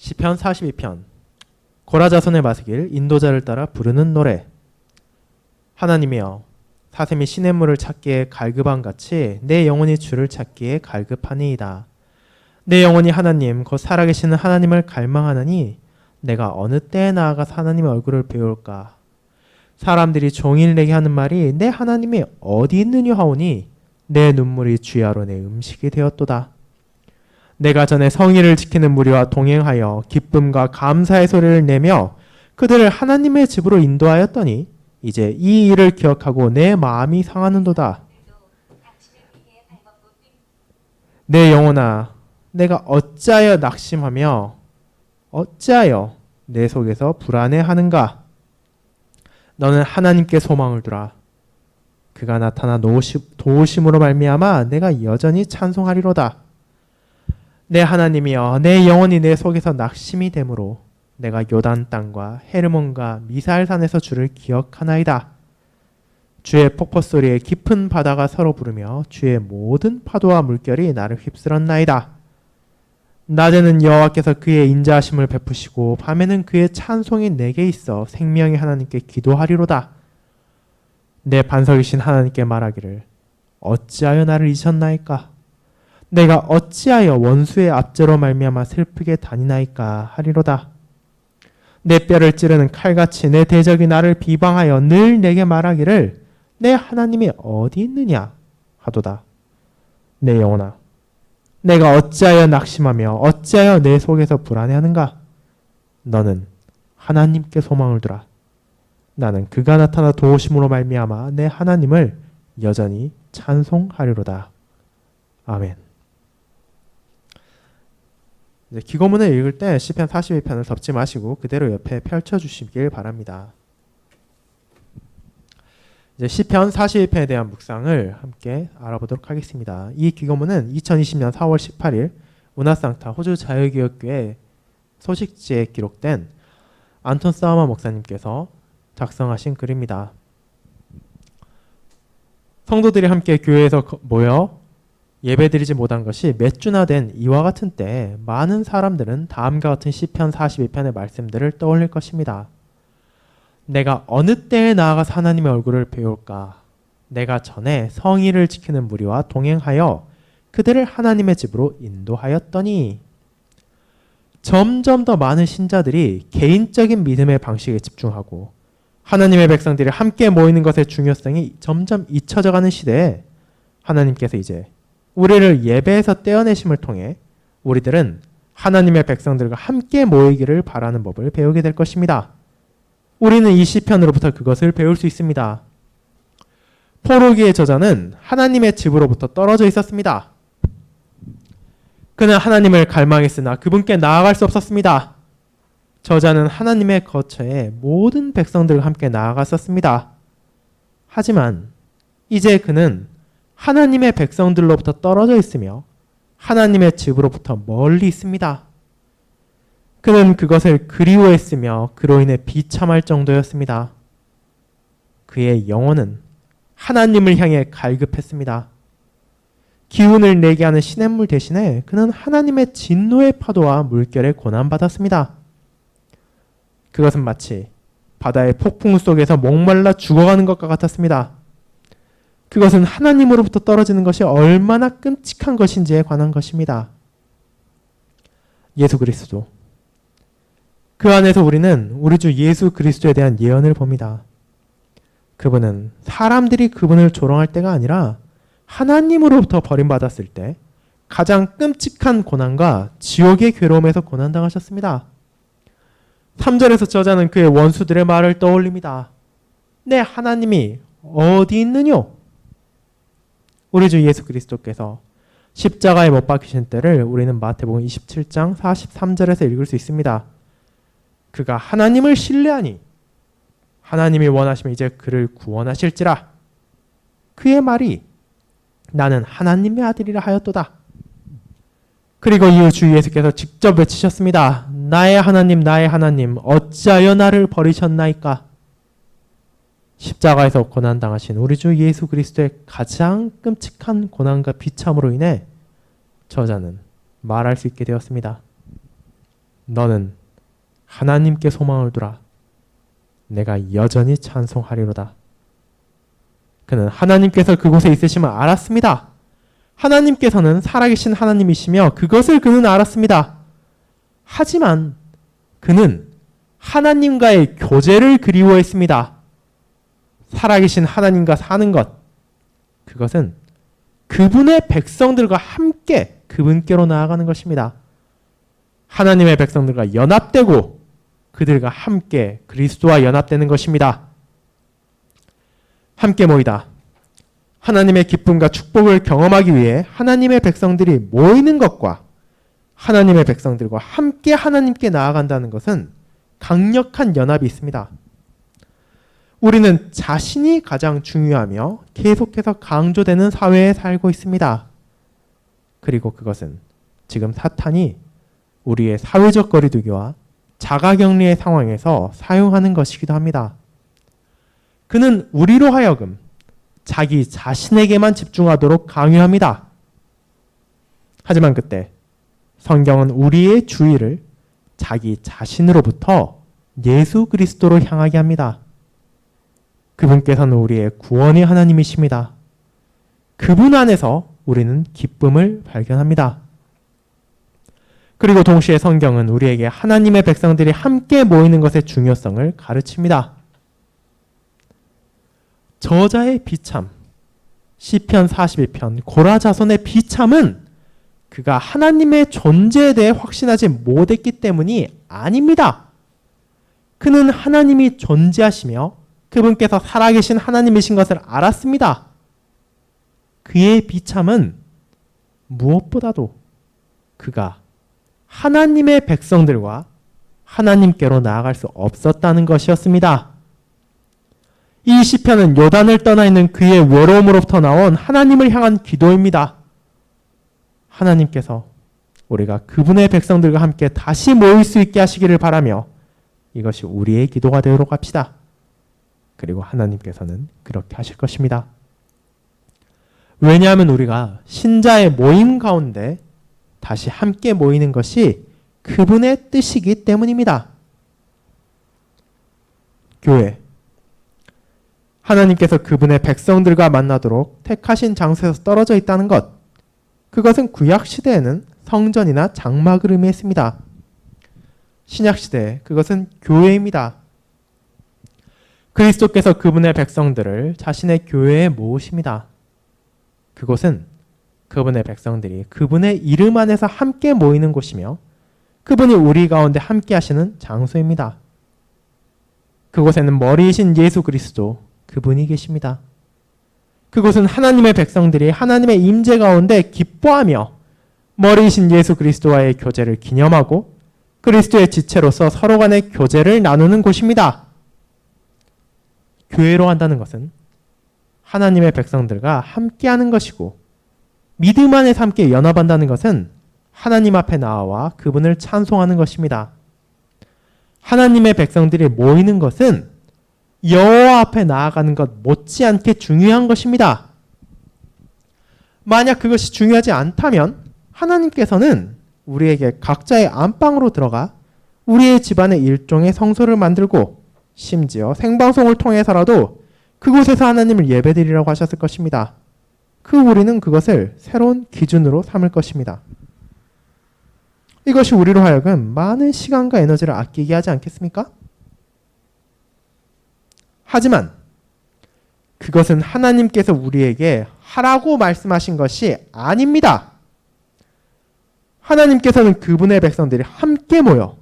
시편 42편 고라 자손의 마시길 인도자를 따라 부르는 노래. 하나님이여, 사슴이 시냇물을 찾기에 갈급함같이 내 영혼이 주를 찾기에 갈급하니이다. 내 영혼이 하나님 곧 살아계시는 하나님을 갈망하느니 내가 어느 때에 나아가서 하나님의 얼굴을 배울까. 사람들이 종일 내게 하는 말이 내 하나님이 어디 있느냐 하오니 내 눈물이 주야로 내 음식이 되었도다. 내가 전에 성의를 지키는 무리와 동행하여 기쁨과 감사의 소리를 내며 그들을 하나님의 집으로 인도하였더니 이제 이 일을 기억하고 내 마음이 상하는도다. 내 영혼아, 내가 어찌하여 낙심하며 어찌하여 내 속에서 불안해하는가. 너는 하나님께 소망을 두라. 그가 나타나 도우심으로 말미암아 내가 여전히 찬송하리로다. 내 하나님이여, 내 영혼이 내 속에서 낙심이 되므로 내가 요단 땅과 헤르몬과 미사엘산에서 주를 기억하나이다. 주의 폭포 소리에 깊은 바다가 서로 부르며 주의 모든 파도와 물결이 나를 휩쓸었나이다. 낮에는 여호와께서 그의 인자하심을 베푸시고 밤에는 그의 찬송이 내게 있어 생명의 하나님께 기도하리로다. 내 반석이신 하나님께 말하기를 어찌하여 나를 잊으셨나이까. 내가 어찌하여 원수의 압제로 말미암아 슬프게 다니나이까 하리로다. 내 뼈를 찌르는 칼같이 내 대적이 나를 비방하여 늘 내게 말하기를 내 하나님이 어디 있느냐 하도다. 내 영혼아, 내가 어찌하여 낙심하며 어찌하여 내 속에서 불안해하는가. 너는 하나님께 소망을 두라. 나는 그가 나타나 도우심으로 말미암아 내 하나님을 여전히 찬송하리로다. 아멘. 기고문을 읽을 때 시편 42편을 덮지 마시고 그대로 옆에 펼쳐주시길 바랍니다. 이제 시편 42편에 대한 묵상을 함께 알아보도록 하겠습니다. 이 기고문은 2020년 4월 18일 우나상타 호주 자유개혁교회 소식지에 기록된 안톤 사우마 목사님께서 작성하신 글입니다. 성도들이 함께 교회에서 모여 예배드리지 못한 것이 몇 주나 된 이와 같은 때에 많은 사람들은 다음과 같은 시편 42편의 말씀들을 떠올릴 것입니다. 내가 어느 때에 나아가서 하나님의 얼굴을 배울까. 내가 전에 성의를 지키는 무리와 동행하여 그들을 하나님의 집으로 인도하였더니. 점점 더 많은 신자들이 개인적인 믿음의 방식에 집중하고 하나님의 백성들이 함께 모이는 것의 중요성이 점점 잊혀져가는 시대에 하나님께서 이제 우리를 예배에서 떼어내심을 통해 우리들은 하나님의 백성들과 함께 모이기를 바라는 법을 배우게 될 것입니다. 우리는 이 시편으로부터 그것을 배울 수 있습니다. 포로기의 저자는 하나님의 집으로부터 떨어져 있었습니다. 그는 하나님을 갈망했으나 그분께 나아갈 수 없었습니다. 저자는 하나님의 거처에 모든 백성들과 함께 나아갔었습니다. 하지만 이제 그는 하나님의 백성들로부터 떨어져 있으며 하나님의 집으로부터 멀리 있습니다. 그는 그것을 그리워했으며 그로 인해 비참할 정도였습니다. 그의 영혼은 하나님을 향해 갈급했습니다. 기운을 내게 하는 시냇물 대신에 그는 하나님의 진노의 파도와 물결에 고난받았습니다. 그것은 마치 바다의 폭풍 속에서 목말라 죽어가는 것과 같았습니다. 그것은 하나님으로부터 떨어지는 것이 얼마나 끔찍한 것인지에 관한 것입니다. 예수 그리스도. 그 안에서 우리는 우리 주 예수 그리스도에 대한 예언을 봅니다. 그분은 사람들이 그분을 조롱할 때가 아니라 하나님으로부터 버림받았을 때 가장 끔찍한 고난과 지옥의 괴로움에서 고난당하셨습니다. 3절에서 저자는 그의 원수들의 말을 떠올립니다. 내 하나님이 어디 있느뇨? 우리 주 예수 그리스도께서 십자가에 못 박히신 때를 우리는 마태복음 27장 43절에서 읽을 수 있습니다. 그가 하나님을 신뢰하니 하나님이 원하시면 이제 그를 구원하실지라. 그의 말이 나는 하나님의 아들이라 하였도다. 그리고 이후 주 예수께서 직접 외치셨습니다. 나의 하나님 어찌하여 나를 버리셨나이까. 십자가에서 고난당하신 우리 주 예수 그리스도의 가장 끔찍한 고난과 비참으로 인해 저자는 말할 수 있게 되었습니다. 너는 하나님께 소망을 두라. 내가 여전히 찬송하리로다. 그는 하나님께서 그곳에 있으심을 알았습니다. 하나님께서는 살아계신 하나님이시며 그것을 그는 알았습니다. 하지만 그는 하나님과의 교제를 그리워했습니다. 살아계신 하나님과 사는 것, 그것은 그분의 백성들과 함께 그분께로 나아가는 것입니다. 하나님의 백성들과 연합되고 그들과 함께 그리스도와 연합되는 것입니다. 함께 모이다. 하나님의 기쁨과 축복을 경험하기 위해 하나님의 백성들이 모이는 것과 하나님의 백성들과 함께 하나님께 나아간다는 것은 강력한 연합이 있습니다. 우리는 자신이 가장 중요하며 계속해서 강조되는 사회에 살고 있습니다. 그리고 그것은 지금 사탄이 우리의 사회적 거리두기와 자가격리의 상황에서 사용하는 것이기도 합니다. 그는 우리로 하여금 자기 자신에게만 집중하도록 강요합니다. 하지만 그때 성경은 우리의 주의를 자기 자신으로부터 예수 그리스도로 향하게 합니다. 그분께서는 우리의 구원의 하나님이십니다. 그분 안에서 우리는 기쁨을 발견합니다. 그리고 동시에 성경은 우리에게 하나님의 백성들이 함께 모이는 것의 중요성을 가르칩니다. 저자의 비참, 시편 41편 고라 자손의 비참은 그가 하나님의 존재에 대해 확신하지 못했기 때문이 아닙니다. 그는 하나님이 존재하시며 그분께서 살아계신 하나님이신 것을 알았습니다. 그의 비참은 무엇보다도 그가 하나님의 백성들과 하나님께로 나아갈 수 없었다는 것이었습니다. 이 시편은 요단을 떠나 있는 그의 외로움으로부터 나온 하나님을 향한 기도입니다. 하나님께서 우리가 그분의 백성들과 함께 다시 모일 수 있게 하시기를 바라며 이것이 우리의 기도가 되도록 합시다. 그리고 하나님께서는 그렇게 하실 것입니다. 왜냐하면 우리가 신자의 모임 가운데 다시 함께 모이는 것이 그분의 뜻이기 때문입니다. 교회, 하나님께서 그분의 백성들과 만나도록 택하신 장소에서 떨어져 있다는 것, 그것은 구약시대에는 성전이나 장막을 의미했습니다. 신약시대, 그것은 교회입니다. 그리스도께서 그분의 백성들을 자신의 교회에 모으십니다. 그곳은 그분의 백성들이 그분의 이름 안에서 함께 모이는 곳이며 그분이 우리 가운데 함께 하시는 장소입니다. 그곳에는 머리이신 예수 그리스도, 그분이 계십니다. 그곳은 하나님의 백성들이 하나님의 임재 가운데 기뻐하며 머리이신 예수 그리스도와의 교제를 기념하고 그리스도의 지체로서 서로 간의 교제를 나누는 곳입니다. 교회로 한다는 것은 하나님의 백성들과 함께하는 것이고 믿음 안에서 함께 연합한다는 것은 하나님 앞에 나와 그분을 찬송하는 것입니다. 하나님의 백성들이 모이는 것은 여호와 앞에 나아가는 것 못지않게 중요한 것입니다. 만약 그것이 중요하지 않다면 하나님께서는 우리에게 각자의 안방으로 들어가 우리의 집안의 일종의 성소를 만들고 심지어 생방송을 통해서라도 그곳에서 하나님을 예배드리라고 하셨을 것입니다. 우리는 그것을 새로운 기준으로 삼을 것입니다. 이것이 우리로 하여금 많은 시간과 에너지를 아끼게 하지 않겠습니까? 하지만 그것은 하나님께서 우리에게 하라고 말씀하신 것이 아닙니다. 하나님께서는 그분의 백성들이 함께 모여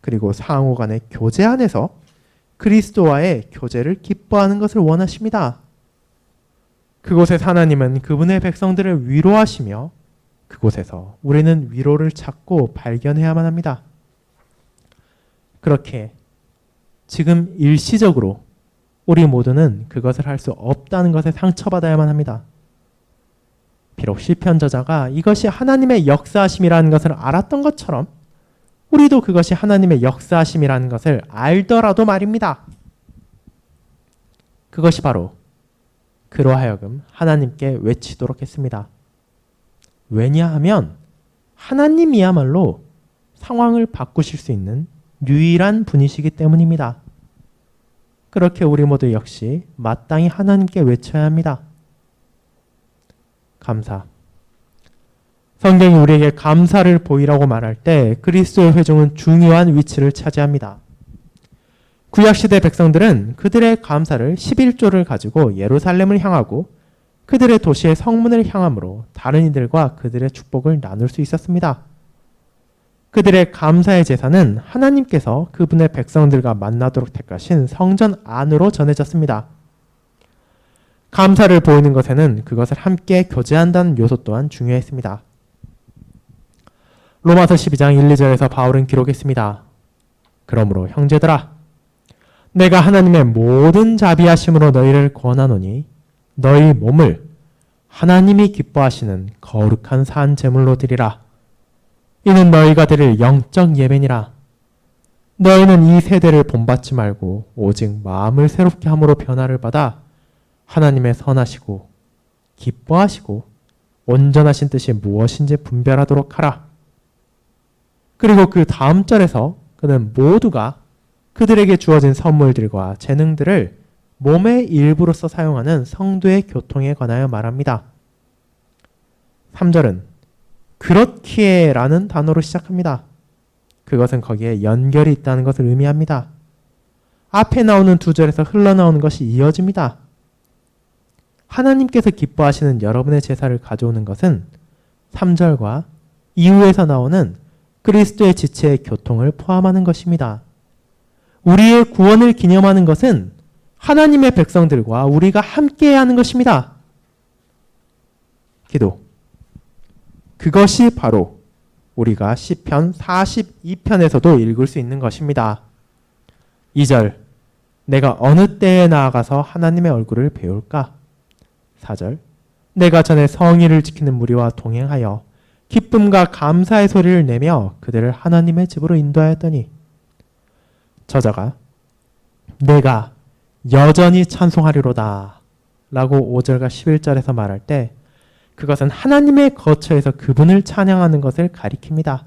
그리고 상호 간의 교제 안에서 그리스도와의 교제를 기뻐하는 것을 원하십니다. 그곳에서 하나님은 그분의 백성들을 위로하시며 그곳에서 우리는 위로를 찾고 발견해야만 합니다. 그렇게 지금 일시적으로 우리 모두는 그것을 할 수 없다는 것에 상처받아야만 합니다. 비록 시편 저자가 이것이 하나님의 역사하심이라는 것을 알았던 것처럼 우리도 그것이 하나님의 역사하심이라는 것을 알더라도 말입니다. 그것이 바로 그로 하여금 하나님께 외치도록 했습니다. 왜냐하면 하나님이야말로 상황을 바꾸실 수 있는 유일한 분이시기 때문입니다. 그렇게 우리 모두 역시 마땅히 하나님께 외쳐야 합니다. 감사. 성경이 우리에게 감사를 보이라고 말할 때 그리스도의 회중은 중요한 위치를 차지합니다. 구약시대 백성들은 그들의 감사를 11조를 가지고 예루살렘을 향하고 그들의 도시의 성문을 향함으로 다른 이들과 그들의 축복을 나눌 수 있었습니다. 그들의 감사의 제사는 하나님께서 그분의 백성들과 만나도록 택하신 성전 안으로 전해졌습니다. 감사를 보이는 것에는 그것을 함께 교제한다는 요소 또한 중요했습니다. 로마서 12장 1, 2절에서 바울은 기록했습니다. 그러므로 형제들아, 내가 하나님의 모든 자비하심으로 너희를 권하노니 너희 몸을 하나님이 기뻐하시는 거룩한 산 제물로 드리라. 이는 너희가 드릴 영적 예배니라. 너희는 이 세대를 본받지 말고 오직 마음을 새롭게 함으로 변화를 받아 하나님의 선하시고 기뻐하시고 온전하신 뜻이 무엇인지 분별하도록 하라. 그리고 그 다음 절에서 그는 모두가 그들에게 주어진 선물들과 재능들을 몸의 일부로서 사용하는 성도의 교통에 관하여 말합니다. 3절은 그렇기에 라는 단어로 시작합니다. 그것은 거기에 연결이 있다는 것을 의미합니다. 앞에 나오는 두 절에서 흘러나오는 것이 이어집니다. 하나님께서 기뻐하시는 여러분의 제사를 가져오는 것은 3절과 이후에서 나오는 그리스도의 지체의 교통을 포함하는 것입니다. 우리의 구원을 기념하는 것은 하나님의 백성들과 우리가 함께해야 하는 것입니다. 기도. 그것이 바로 우리가 시편 42편에서도 읽을 수 있는 것입니다. 2절. 내가 어느 때에 나아가서 하나님의 얼굴을 배울까? 4절. 내가 전에 성의를 지키는 무리와 동행하여 기쁨과 감사의 소리를 내며 그들을 하나님의 집으로 인도하였더니 저자가 내가 여전히 찬송하리로다 라고 5절과 11절에서 말할 때 그것은 하나님의 거처에서 그분을 찬양하는 것을 가리킵니다.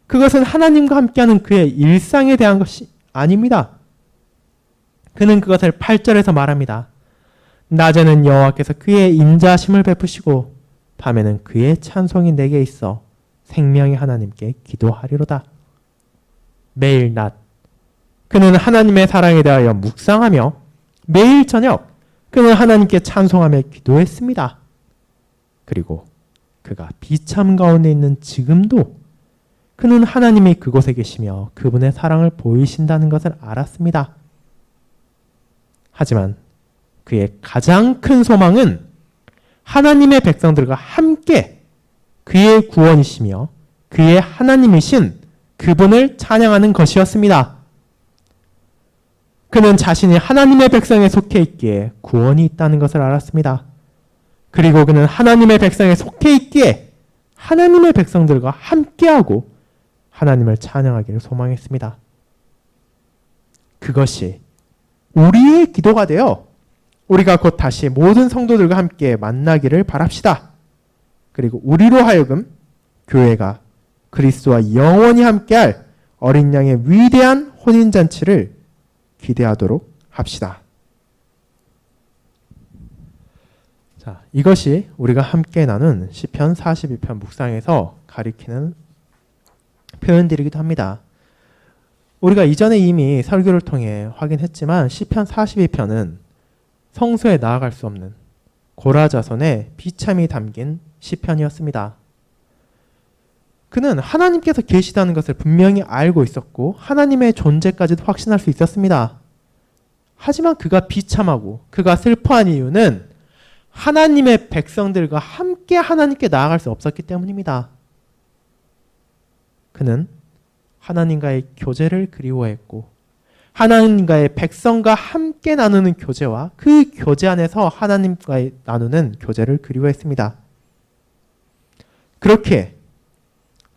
그것은 하나님과 함께하는 그의 일상에 대한 것이 아닙니다. 그는 그것을 8절에서 말합니다. 낮에는 여호와께서 그의 인자심을 베푸시고 밤에는 그의 찬송이 내게 있어 생명의 하나님께 기도하리로다. 매일 낮 그는 하나님의 사랑에 대하여 묵상하며 매일 저녁 그는 하나님께 찬송하며 기도했습니다. 그리고 그가 비참 가운데 있는 지금도 그는 하나님이 그곳에 계시며 그분의 사랑을 보이신다는 것을 알았습니다. 하지만 그의 가장 큰 소망은 하나님의 백성들과 함께 그의 구원이시며 그의 하나님이신 그분을 찬양하는 것이었습니다. 그는 자신이 하나님의 백성에 속해 있기에 구원이 있다는 것을 알았습니다. 그리고 그는 하나님의 백성에 속해 있기에 하나님의 백성들과 함께하고 하나님을 찬양하기를 소망했습니다. 그것이 우리의 기도가 되어 우리가 곧 다시 모든 성도들과 함께 만나기를 바랍시다. 그리고 우리로 하여금 교회가 그리스도와 영원히 함께할 어린 양의 위대한 혼인잔치를 기대하도록 합시다. 자, 이것이 우리가 함께 나눈 시편 42편 묵상에서 가리키는 표현들이기도 합니다. 우리가 이전에 이미 설교를 통해 확인했지만 시편 42편은 성소에 나아갈 수 없는 고라자손의 비참이 담긴 시편이었습니다. 그는 하나님께서 계시다는 것을 분명히 알고 있었고 하나님의 존재까지도 확신할 수 있었습니다. 하지만 그가 비참하고 그가 슬퍼한 이유는 하나님의 백성들과 함께 하나님께 나아갈 수 없었기 때문입니다. 그는 하나님과의 교제를 그리워했고 하나님과의 백성과 함께 나누는 교제와 그 교제 안에서 하나님과 나누는 교제를 그리워했습니다. 그렇게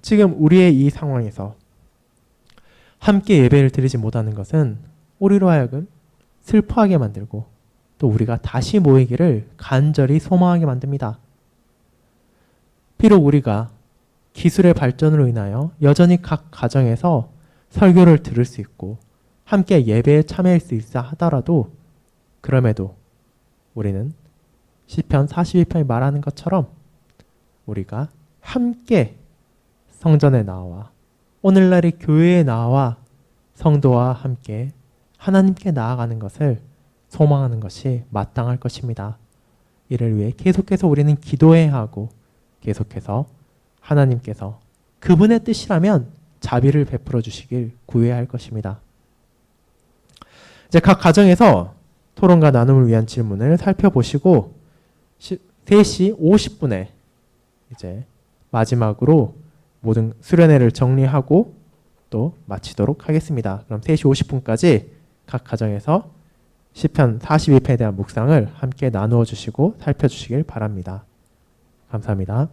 지금 우리의 이 상황에서 함께 예배를 드리지 못하는 것은 우리로 하여금 슬퍼하게 만들고 또 우리가 다시 모이기를 간절히 소망하게 만듭니다. 비록 우리가 기술의 발전으로 인하여 여전히 각 가정에서 설교를 들을 수 있고 함께 예배에 참여할 수 있어 하더라도 그럼에도 우리는 시편 42편이 말하는 것처럼 우리가 함께 성전에 나와 오늘날의 교회에 나와 성도와 함께 하나님께 나아가는 것을 소망하는 것이 마땅할 것입니다. 이를 위해 계속해서 우리는 기도해야 하고 계속해서 하나님께서 그분의 뜻이라면 자비를 베풀어 주시길 구해야 할 것입니다. 이제 각 가정에서 토론과 나눔을 위한 질문을 살펴보시고 3시 50분에 이제 마지막으로 모든 수련회를 정리하고 또 마치도록 하겠습니다. 그럼 3시 50분까지 각 가정에서 시편 42편에 대한 묵상을 함께 나누어 주시고 살펴주시길 바랍니다. 감사합니다.